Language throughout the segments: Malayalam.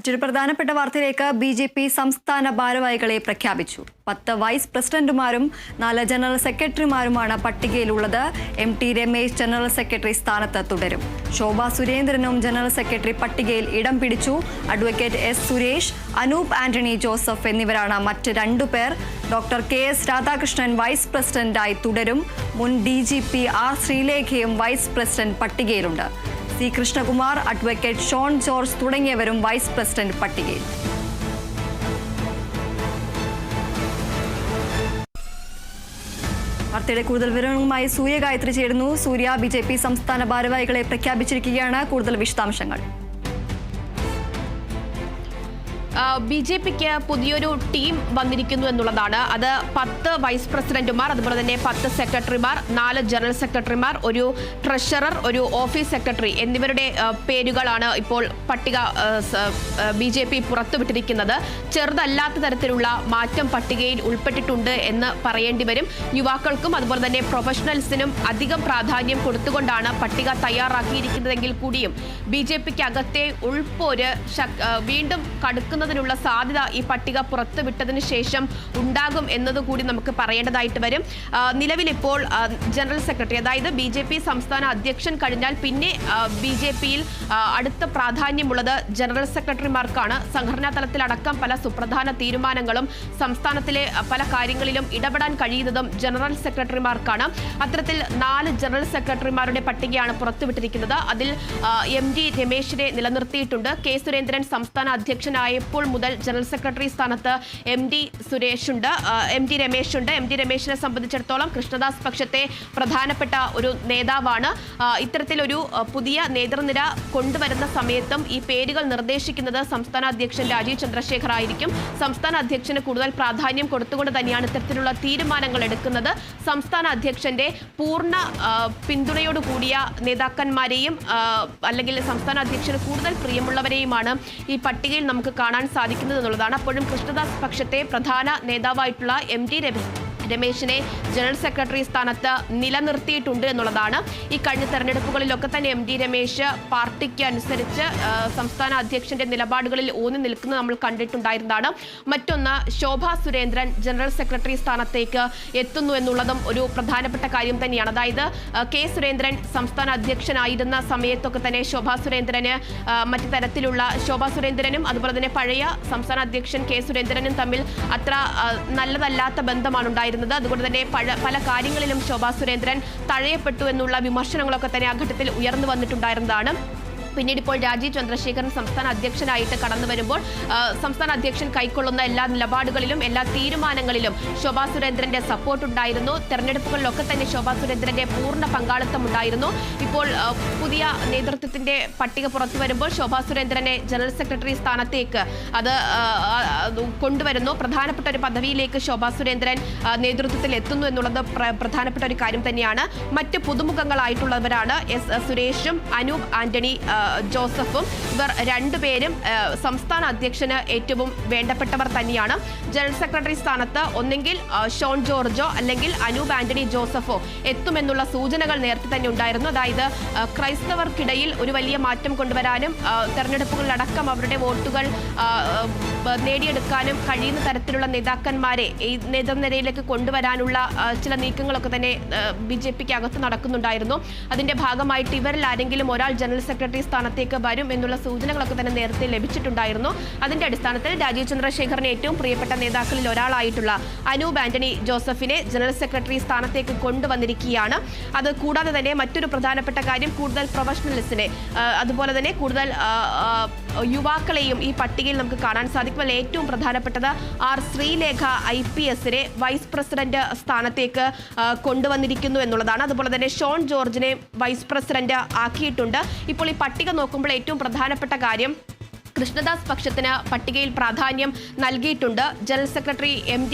മറ്റൊരു പ്രധാനപ്പെട്ട വാർത്തയിലേക്ക് ബി.ജെ.പി. സംസ്ഥാന ഭാരവാഹികളെ പ്രഖ്യാപിച്ചു. 10 വൈസ് പ്രസിഡന്റുമാരും 4 ജനറൽ സെക്രട്ടറിമാരുമാണ് പട്ടികയിലുള്ളത്. എം.ടി. രമേശ് ജനറൽ സെക്രട്ടറി സ്ഥാനത്ത് തുടരും. ശോഭാ സുരേന്ദ്രനും ജനറൽ സെക്രട്ടറി പട്ടികയിൽ ഇടം പിടിച്ചു. Advocate S. സുരേഷ്, അനൂപ് ആന്റണി ജോസഫ് എന്നിവരാണ് മറ്റ് 2 പേർ. Doctor KS. രാധാകൃഷ്ണൻ വൈസ് പ്രസിഡന്റായി തുടരും. മുൻ DGP ആർ. ശ്രീലേഖയും വൈസ് പ്രസിഡന്റ് പട്ടികയിലുണ്ട്. സി. കൃഷ്ണകുമാർ, അഡ്വക്കേറ്റ് ഷോൺ ജോർജ് തുടങ്ങിയവരും വൈസ് പ്രസിഡന്റ് പട്ടികയിൽ. വാർത്തയുടെ കൂടുതൽ വിവരങ്ങളുമായി സൂര്യ ഗായത്രി ചേരുന്നു. സൂര്യ, ബി.ജെ.പി. സംസ്ഥാന ഭാരവാഹികളെ പ്രഖ്യാപിച്ചിരിക്കുകയാണ്. കൂടുതൽ വിശദാംശങ്ങൾ. ബി.ജെ.പിക്ക് പുതിയൊരു ടീം വന്നിരിക്കുന്നു എന്നുള്ളതാണ്. അത് 10 വൈസ് പ്രസിഡന്റുമാർ, അതുപോലെ തന്നെ 10 സെക്രട്ടറിമാർ, 4 ജനറൽ സെക്രട്ടറിമാർ, ഒരു ട്രഷറർ, ഒരു ഓഫീസ് സെക്രട്ടറി എന്നിവരുടെ പേരുകളാണ് ഇപ്പോൾ പട്ടിക ബി.ജെ.പി. പുറത്തുവിട്ടിരിക്കുന്നത്. ചെറുതല്ലാത്ത തരത്തിലുള്ള മാറ്റം പട്ടികയിൽ ഉൾപ്പെട്ടിട്ടുണ്ട് എന്ന് പറയേണ്ടി വരും. യുവാക്കൾക്കും അതുപോലെ തന്നെ പ്രൊഫഷണൽസിനും അധികം പ്രാധാന്യം കൊടുത്തുകൊണ്ടാണ് പട്ടിക തയ്യാറാക്കിയിരിക്കുന്നതെങ്കിൽ കൂടിയും ബി.ജെ.പിക്ക് അകത്തെ ഉൾപ്പോര് വീണ്ടും കടുക്കുന്ന സാധ്യത ഈ പട്ടിക പുറത്തുവിട്ടതിന് ശേഷം ഉണ്ടാകും എന്നതുകൂടി നമുക്ക് പറയേണ്ടതായിട്ട് വരും. നിലവിൽ ഇപ്പോൾ ജനറൽ സെക്രട്ടറി, അതായത് ബി.ജെ.പി. സംസ്ഥാന അധ്യക്ഷൻ കഴിഞ്ഞാൽ പിന്നെ ബി.ജെ.പിയിൽ അടുത്ത പ്രാധാന്യമുള്ളത് ജനറൽ സെക്രട്ടറിമാർക്കാണ്. സംഘടനാ തലത്തിലടക്കം പല സുപ്രധാന തീരുമാനങ്ങളും സംസ്ഥാനത്തിലെ പല കാര്യങ്ങളിലും ഇടപെടാൻ കഴിയുന്നതും ജനറൽ സെക്രട്ടറിമാർക്കാണ്. അത്തരത്തിൽ 4 ജനറൽ സെക്രട്ടറിമാരുടെ പട്ടികയാണ് പുറത്തുവിട്ടിരിക്കുന്നത്. അതിൽ എം.ടി. രമേശിനെ നിലനിർത്തിയിട്ടുണ്ട്. കെ. സുരേന്ദ്രൻ സംസ്ഥാന അധ്യക്ഷനായ മുതൽ ജനറൽ സെക്രട്ടറി സ്ഥാനത്ത് എം.ടി. രമേശുണ്ട്. എം.ടി. രമേശിനെ സംബന്ധിച്ചിടത്തോളം കൃഷ്ണദാസ് പക്ഷത്തെ പ്രധാനപ്പെട്ട ഒരു നേതാവാണ്. ഇത്തരത്തിലൊരു പുതിയ നേതൃനിര കൊണ്ടുവരുന്ന സമയത്തും ഈ പേരുകൾ നിർദ്ദേശിക്കുന്നത് സംസ്ഥാന അധ്യക്ഷൻ രാജീവ് ചന്ദ്രശേഖർ ആയിരിക്കും. സംസ്ഥാന അധ്യക്ഷന് കൂടുതൽ പ്രാധാന്യം കൊടുത്തുകൊണ്ട് തന്നെയാണ് ഇത്തരത്തിലുള്ള തീരുമാനങ്ങൾ എടുക്കുന്നത്. സംസ്ഥാന അധ്യക്ഷന്റെ പൂർണ്ണ പിന്തുണയോടുകൂടിയ നേതാക്കന്മാരെയും അല്ലെങ്കിൽ സംസ്ഥാന അധ്യക്ഷന് കൂടുതൽ പ്രിയമുള്ളവരെയുമാണ് ഈ പട്ടികയിൽ നമുക്ക് കാണാൻ സാധിക്കുന്നത് എന്നുള്ളതാണ്. അപ്പോഴും കൃഷ്ണദാസ് പക്ഷത്തെ പ്രധാന നേതാവായിട്ടുള്ള എം.ടി. രമേശിനെ ജനറൽ സെക്രട്ടറി സ്ഥാനത്ത് നിലനിർത്തിയിട്ടുണ്ട് എന്നുള്ളതാണ്. ഈ കഴിഞ്ഞ തെരഞ്ഞെടുപ്പുകളിലൊക്കെ തന്നെ എം.ടി. രമേശ് പാർട്ടിക്ക് അനുസരിച്ച് സംസ്ഥാന അധ്യക്ഷന്റെ നിലപാടുകളിൽ ഊന്നി നിൽക്കുന്നത് നമ്മൾ കണ്ടിട്ടുണ്ടായിരുന്നതാണ്. മറ്റൊന്ന്, ശോഭാ സുരേന്ദ്രൻ ജനറൽ സെക്രട്ടറി സ്ഥാനത്തേക്ക് എത്തുന്നു എന്നുള്ളതും ഒരു പ്രധാനപ്പെട്ട കാര്യം തന്നെയാണ്. അതായത് കെ. സുരേന്ദ്രൻ സംസ്ഥാന അധ്യക്ഷനായിരുന്ന സമയത്തൊക്കെ തന്നെ ശോഭാ സുരേന്ദ്രനും അതുപോലെ തന്നെ പഴയ സംസ്ഥാന അധ്യക്ഷൻ കെ. സുരേന്ദ്രനും തമ്മിൽ അത്ര നല്ലതല്ലാത്ത ബന്ധമാണ് ഉണ്ടായിരുന്നത്. അതുകൊണ്ട് തന്നെ പല കാര്യങ്ങളിലും ശോഭാ സുരേന്ദ്രൻ തഴയപ്പെട്ടു എന്നുള്ള വിമർശനങ്ങളൊക്കെ തന്നെ ആ ഘട്ടത്തിൽ ഉയർന്നു വന്നിട്ടുണ്ടായിരുന്നതാണ്. പിന്നീട് ഇപ്പോൾ രാജീവ് ചന്ദ്രശേഖരൻ സംസ്ഥാന അധ്യക്ഷനായിട്ട് കടന്നു വരുമ്പോൾ സംസ്ഥാന അധ്യക്ഷൻ കൈക്കൊള്ളുന്ന എല്ലാ നിലപാടുകളിലും എല്ലാ തീരുമാനങ്ങളിലും ശോഭാ സുരേന്ദ്രന്റെ സപ്പോർട്ട് ഉണ്ടായിരുന്നു. തെരഞ്ഞെടുപ്പുകളിലൊക്കെ തന്നെ ശോഭാ സുരേന്ദ്രന്റെ പൂർണ്ണ പങ്കാളിത്തം ഉണ്ടായിരുന്നു. ഇപ്പോൾ പുതിയ നേതൃത്വത്തിന്റെ പട്ടിക പുറത്തു വരുമ്പോൾ ശോഭാ സുരേന്ദ്രനെ ജനറൽ സെക്രട്ടറി സ്ഥാനത്തേക്ക് അത് കൊണ്ടുവരുന്നു. പ്രധാനപ്പെട്ട ഒരു പദവിയിലേക്ക് ശോഭാ സുരേന്ദ്രൻ നേതൃത്വത്തിൽ എത്തുന്നു എന്നുള്ളത് പ്രധാനപ്പെട്ട ഒരു കാര്യം തന്നെയാണ്. മറ്റ് പുതുമുഖങ്ങളായിട്ടുള്ളവരാണ് എസ്. സുരേഷും അനൂപ് ആന്റണി ജോസഫും. ഇവർ 2 പേരും സംസ്ഥാന അധ്യക്ഷന് ഏറ്റവും വേണ്ടപ്പെട്ടവർ തന്നെയാണ്. ജനറൽ സെക്രട്ടറി സ്ഥാനത്ത് ഒന്നെങ്കിൽ ഷോൺ ജോർജോ അല്ലെങ്കിൽ അനൂപ് ആന്റണി ജോസഫോ എത്തുമെന്നുള്ള സൂചനകൾ നേരത്തെ തന്നെ ഉണ്ടായിരുന്നു. അതായത് ക്രൈസ്തവർക്കിടയിൽ ഒരു വലിയ മാറ്റം കൊണ്ടുവരാനും തെരഞ്ഞെടുപ്പുകളിലടക്കം അവരുടെ വോട്ടുകൾ നേടിയെടുക്കാനും കഴിയുന്ന തരത്തിലുള്ള നേതാക്കന്മാരെ ഈ നേതൃനിരയിലേക്ക് കൊണ്ടുവരാനുള്ള ചില നീക്കങ്ങളൊക്കെ തന്നെ ബി.ജെ.പിക്ക് അകത്ത് നടക്കുന്നുണ്ടായിരുന്നു. അതിന്റെ ഭാഗമായിട്ട് ഇവരിൽ ആരെങ്കിലും ഒരാൾ ജനറൽ സെക്രട്ടറി സ്ഥാനത്തേക്ക് വരും എന്നുള്ള സൂചനകളൊക്കെ തന്നെ നേരത്തെ ലഭിച്ചിട്ടുണ്ടായിരുന്നു. അതിന്റെ അടിസ്ഥാനത്തിൽ രാജീവ് ചന്ദ്രശേഖറിന് ഏറ്റവും പ്രിയപ്പെട്ട നേതാക്കളിൽ ഒരാളായിട്ടുള്ള അനൂപ് ആന്റണി ജോസഫിനെ ജനറൽ സെക്രട്ടറി സ്ഥാനത്തേക്ക് കൊണ്ടുവന്നിരിക്കുകയാണ്. അത് കൂടാതെ തന്നെ മറ്റൊരു പ്രധാനപ്പെട്ട കാര്യം, കൂടുതൽ പ്രൊഫഷണൽസിനെ അതുപോലെ തന്നെ കൂടുതൽ യുവാക്കളെയും ഈ പട്ടികയിൽ നമുക്ക് കാണാൻ സാധിക്കും. ഏറ്റവും പ്രധാനപ്പെട്ടത് ആർ. ശ്രീലേഖ IPSനെ വൈസ് പ്രസിഡന്റ് സ്ഥാനത്തേക്ക് കൊണ്ടുവന്നിരിക്കുന്നു എന്നുള്ളതാണ്. അതുപോലെ തന്നെ ഷോൺ ജോർജിനെ വൈസ് പ്രസിഡന്റ് ആക്കിയിട്ടുണ്ട്. ഇപ്പോൾ ഈ പട്ടിക നോക്കുമ്പോൾ ഏറ്റവും പ്രധാനപ്പെട്ട കാര്യം, കൃഷ്ണദാസ് പക്ഷത്തിന് പട്ടികയിൽ പ്രാധാന്യം നൽകിയിട്ടുണ്ട്. ജനറൽ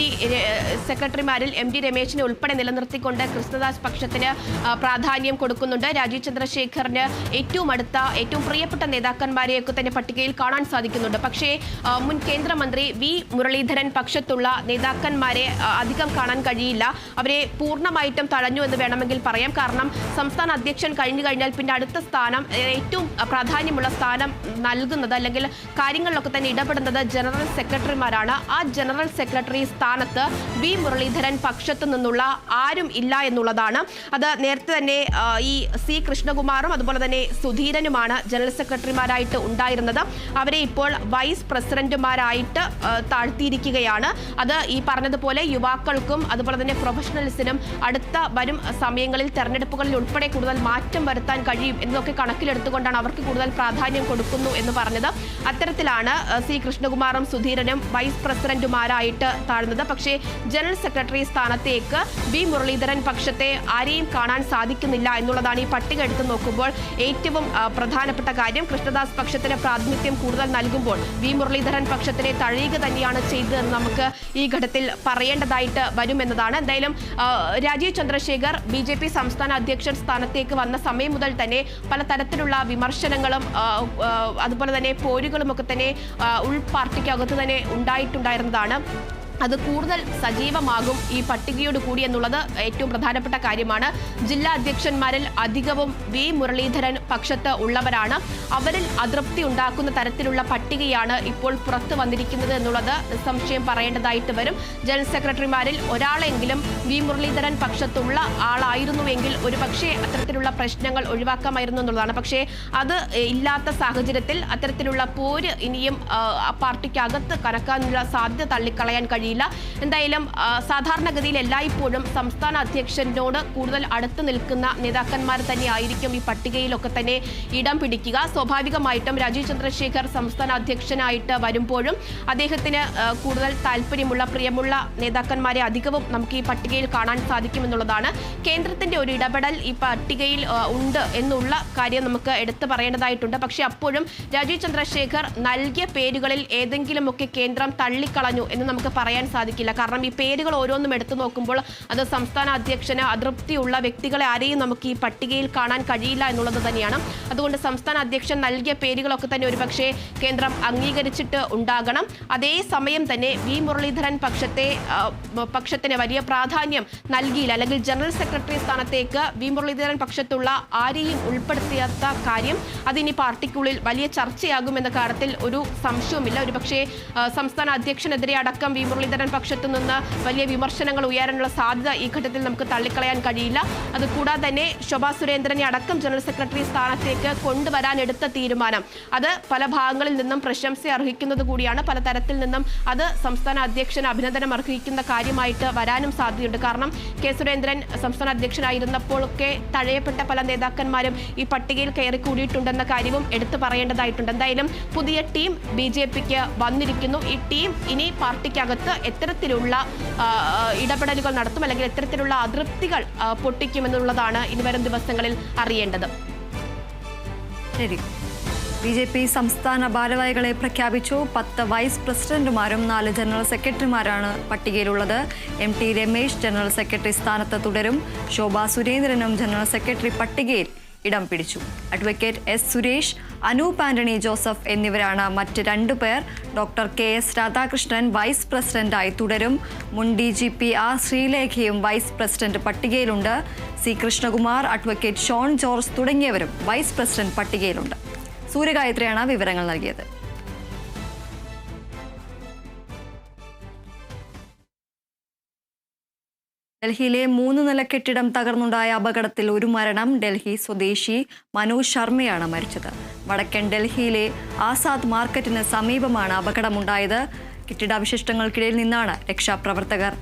സെക്രട്ടറിമാരിൽ എം.ടി. രമേശിനെ ഉൾപ്പെടെ നിലനിർത്തിക്കൊണ്ട് കൃഷ്ണദാസ് പക്ഷത്തിന് പ്രാധാന്യം കൊടുക്കുന്നുണ്ട്. രാജീവ് ചന്ദ്രശേഖറിന് ഏറ്റവും അടുത്ത ഏറ്റവും പ്രിയപ്പെട്ട നേതാക്കന്മാരെയൊക്കെ തന്നെ പട്ടികയിൽ കാണാൻ സാധിക്കുന്നുണ്ട്. പക്ഷേ മുൻ കേന്ദ്രമന്ത്രി വി. മുരളീധരൻ പക്ഷത്തുള്ള നേതാക്കന്മാരെ അധികം കാണാൻ കഴിയില്ല. അവരെ പൂർണ്ണമായിട്ടും തഴഞ്ഞു എന്ന് വേണമെങ്കിൽ പറയാം. കാരണം സംസ്ഥാന അധ്യക്ഷൻ കഴിഞ്ഞു കഴിഞ്ഞാൽ പിന്നെ അടുത്ത സ്ഥാനം ഏറ്റവും പ്രാധാന്യമുള്ള സ്ഥാനം നൽകുന്നത് അല്ലെങ്കിൽ കാര്യങ്ങളിലൊക്കെ തന്നെ ഇടപെടുന്നത് ജനറൽ സെക്രട്ടറിമാരാണ്. ആ ജനറൽ സെക്രട്ടറി സ്ഥാനത്ത് വി മുരളീധരൻ പക്ഷത്തു നിന്നുള്ള ആരും ഇല്ല എന്നുള്ളതാണ്. അത് നേരത്തെ തന്നെ ഈ സി കൃഷ്ണകുമാറും അതുപോലെ തന്നെ സുധീരനുമാണ് ജനറൽ സെക്രട്ടറിമാരായിട്ട് ഉണ്ടായിരുന്നത്. അവരെ ഇപ്പോൾ വൈസ് പ്രസിഡന്റുമാരായിട്ട് താഴ്ത്തിയിരിക്കുകയാണ്. അത് ഈ പറഞ്ഞതുപോലെ യുവാക്കൾക്കും അതുപോലെ തന്നെ പ്രൊഫഷണൽസിനും അടുത്ത വരും സമയങ്ങളിൽ തെരഞ്ഞെടുപ്പുകളിൽ ഉൾപ്പെടെ കൂടുതൽ മാറ്റം വരുത്താൻ കഴിയും എന്നൊക്കെ കണക്കിലെടുത്തുകൊണ്ടാണ് അവർക്ക് കൂടുതൽ പ്രാധാന്യം കൊടുക്കുന്നു എന്ന് പറഞ്ഞത്. അത്തരത്തിലാണ് സി കൃഷ്ണകുമാറും സുധീരനും വൈസ് പ്രസിഡന്റുമാരായിട്ട് താഴ്ന്നത്. പക്ഷേ ജനറൽ സെക്രട്ടറി സ്ഥാനത്തേക്ക് വി മുരളീധരൻ പക്ഷത്തെ ആരെയും കാണാൻ സാധിക്കുന്നില്ല എന്നുള്ളതാണ് ഈ പട്ടിക എടുത്തു നോക്കുമ്പോൾ ഏറ്റവും പ്രധാനപ്പെട്ട കാര്യം. കൃഷ്ണദാസ് പക്ഷത്തിന് പ്രാതിനിധ്യം കൂടുതൽ നൽകുമ്പോൾ വി മുരളീധരൻ പക്ഷത്തിനെ തഴയുക തന്നെയാണ് ചെയ്തതെന്ന് നമുക്ക് ഈ ഘട്ടത്തിൽ പറയേണ്ടതായിട്ട് വരുമെന്നതാണ്. എന്തായാലും രാജീവ് ചന്ദ്രശേഖർ BJP സംസ്ഥാന അധ്യക്ഷൻ സ്ഥാനത്തേക്ക് വന്ന സമയം മുതൽ തന്നെ പലതരത്തിലുള്ള വിമർശനങ്ങളും അതുപോലെ തന്നെ പോരുകളും ഒക്കെ തന്നെ ഉൾപാർട്ടിക്കകത്ത് തന്നെ ഉണ്ടായിട്ടുണ്ടായിരുന്നതാണ്. അത് കൂടുതൽ സജീവമാകും ഈ പട്ടികയോട് കൂടി എന്നുള്ളത് ഏറ്റവും പ്രധാനപ്പെട്ട കാര്യമാണ്. ജില്ലാ അധ്യക്ഷന്മാരിൽ അധികവും വി മുരളീധരൻ പക്ഷത്ത് ഉള്ളവരാണ്. അവരിൽ അതൃപ്തി ഉണ്ടാക്കുന്ന തരത്തിലുള്ള പട്ടികയാണ് ഇപ്പോൾ പുറത്തു വന്നിരിക്കുന്നത് എന്നുള്ളത് നിസ്സംശയം പറയേണ്ടതായിട്ട് വരും. ജനറൽ സെക്രട്ടറിമാരിൽ ഒരാളെങ്കിലും വി മുരളീധരൻ പക്ഷത്തുള്ള ആളായിരുന്നുവെങ്കിൽ ഒരുപക്ഷെ അത്തരത്തിലുള്ള പ്രശ്നങ്ങൾ ഒഴിവാക്കാമായിരുന്നു എന്നുള്ളതാണ്. പക്ഷേ അത് ഇല്ലാത്ത സാഹചര്യത്തിൽ അത്തരത്തിലുള്ള പോര് ഇനിയും പാർട്ടിക്കകത്ത് കനക്കാനുള്ള സാധ്യത തള്ളിക്കളയാൻ കഴിയും. എന്തായാലും സാധാരണഗതിയിൽ എല്ലായ്പ്പോഴും സംസ്ഥാന അധ്യക്ഷനോട് കൂടുതൽ അടുത്ത് നിൽക്കുന്ന നേതാക്കന്മാർ തന്നെയായിരിക്കും ഈ പട്ടികയിലൊക്കെ തന്നെ ഇടം പിടിക്കുക. സ്വാഭാവികമായിട്ടും രാജീവ് ചന്ദ്രശേഖർ സംസ്ഥാന അധ്യക്ഷനായിട്ട് വരുമ്പോഴും അദ്ദേഹത്തിന് കൂടുതൽ താല്പര്യമുള്ള പ്രിയമുള്ള നേതാക്കന്മാരെ അധികവും നമുക്ക് ഈ പട്ടികയിൽ കാണാൻ സാധിക്കുമെന്നുള്ളതാണ്. കേന്ദ്രത്തിന്റെ ഒരു ഇടപെടൽ ഈ പട്ടികയിൽ ഉണ്ട് എന്നുള്ള കാര്യം നമുക്ക് എടുത്തു പറയേണ്ടതായിട്ടുണ്ട്. പക്ഷേ അപ്പോഴും രാജീവ് ചന്ദ്രശേഖർ നൽകിയ പേരുകളിൽ ഏതെങ്കിലുമൊക്കെ കേന്ദ്രം തള്ളിക്കളഞ്ഞു എന്ന് നമുക്ക് പറയാൻ സാധിക്കില്ല. കാരണം ഈ പേരുകൾ ഓരോന്നും എടുത്തു നോക്കുമ്പോൾ അത് സംസ്ഥാന അധ്യക്ഷന് അതൃപ്തിയുള്ള വ്യക്തികളെ ആരെയും നമുക്ക് ഈ പട്ടികയിൽ കാണാൻ കഴിയില്ല എന്നുള്ളത് തന്നെയാണ്. അതുകൊണ്ട് സംസ്ഥാന അധ്യക്ഷൻ നൽകിയ പേരുകളൊക്കെ തന്നെ ഒരുപക്ഷെ കേന്ദ്രം അംഗീകരിച്ചിട്ട് ഉണ്ടാകണം. അതേസമയം തന്നെ വി മുരളീധരൻ പക്ഷത്തിന് വലിയ പ്രാധാന്യം നൽകിയില്ല, അല്ലെങ്കിൽ ജനറൽ സെക്രട്ടറി സ്ഥാനത്തേക്ക് വി മുരളീധരൻ പക്ഷത്തുള്ള ആരെയും ഉൾപ്പെടുത്തിയാത്ത കാര്യം അതിനി പാർട്ടിക്കുള്ളിൽ വലിയ ചർച്ചയാകുമെന്ന കാര്യത്തിൽ ഒരു സംശയവുമില്ല. ഒരുപക്ഷെ സംസ്ഥാന അധ്യക്ഷനെതിരെ അടക്കം വി മുരളീധരൻ പക്ഷത്തു നിന്ന് വലിയ വിമർശനങ്ങൾ ഉയരാനുള്ള സാധ്യത ഈ ഘട്ടത്തിൽ നമുക്ക് തള്ളിക്കളയാൻ കഴിയില്ല. അതുകൂടാതെ തന്നെ ശോഭാ സുരേന്ദ്രനെ അടക്കം ജനറൽ സെക്രട്ടറി സ്ഥാനത്തേക്ക് കൊണ്ടുവരാൻ എടുത്ത തീരുമാനം അത് പല ഭാഗങ്ങളിൽ നിന്നും പ്രശംസ അർഹിക്കുന്നത് കൂടിയാണ്. പലതരത്തിൽ നിന്നും അത് സംസ്ഥാന അധ്യക്ഷന് അഭിനന്ദനം അർഹിക്കുന്ന കാര്യമായിട്ട് വരാനും സാധ്യതയുണ്ട്. കാരണം കെ സുരേന്ദ്രൻ സംസ്ഥാന അധ്യക്ഷനായിരുന്നപ്പോഴൊക്കെ തഴയപ്പെട്ട പല നേതാക്കന്മാരും ഈ പട്ടികയിൽ കയറി കൂടിയിട്ടുണ്ടെന്ന കാര്യവും എടുത്തു പറയേണ്ടതായിട്ടുണ്ട്. എന്തായാലും പുതിയ ടീം BJPക്ക് വന്നിരിക്കുന്നു. ഈ ടീം ഇനി പാർട്ടിക്കകത്ത് എത്തരത്തിലുള്ള ഇടപെടലുകൾ നടത്തും, അല്ലെങ്കിൽ എത്തരത്തിലുള്ള അതൃപ്തികൾ പൊട്ടിക്കുമെന്നുള്ളതാണ് ഇനി വരും ദിവസങ്ങളിൽ അറിയേണ്ടത്. ശരി, BJP സംസ്ഥാന ഭാരവാഹികളെ പ്രഖ്യാപിച്ചു. 10 വൈസ് പ്രസിഡന്റുമാരും 4 ജനറൽ സെക്രട്ടറിമാരാണ് പട്ടികയിലുള്ളത്. MT രമേശ് ജനറൽ സെക്രട്ടറി സ്ഥാനത്ത് തുടരും. ശോഭാ സുരേന്ദ്രനും ജനറൽ സെക്രട്ടറി പട്ടികയിൽ ഇടം പിടിച്ചു. അഡ്വക്കേറ്റ് S സുരേഷ്, അനൂപ് ആന്റണി ജോസഫ് എന്നിവരാണ് മറ്റ് 2 പേർ. ഡോക്ടർ KS രാധാകൃഷ്ണൻ വൈസ് പ്രസിഡന്റായി തുടരും. മുൻ DGP R ശ്രീലേഖയും വൈസ് പ്രസിഡന്റ് പട്ടികയിലുണ്ട്. സി കൃഷ്ണകുമാർ, അഡ്വക്കേറ്റ് ഷോൺ ജോർജ് തുടങ്ങിയവരും വൈസ് പ്രസിഡന്റ് പട്ടികയിലുണ്ട്. സൂര്യഗായത്രിയാണ് വിവരങ്ങൾ നൽകിയത്. ഡൽഹിയിലെ 3 നില കെട്ടിടം തകർന്നുണ്ടായ അപകടത്തിൽ ഒരു മരണം. ഡൽഹി സ്വദേശി മനോജ് ശർമ്മയാണ് മരിച്ചത്. വടക്കൻ ഡൽഹിയിലെ ആസാദ് മാർക്കറ്റിന് സമീപമാണ് അപകടമുണ്ടായത്. കെട്ടിടാവശിഷ്ടങ്ങൾക്കിടയിൽ നിന്നാണ് രക്ഷാപ്രവർത്തകർ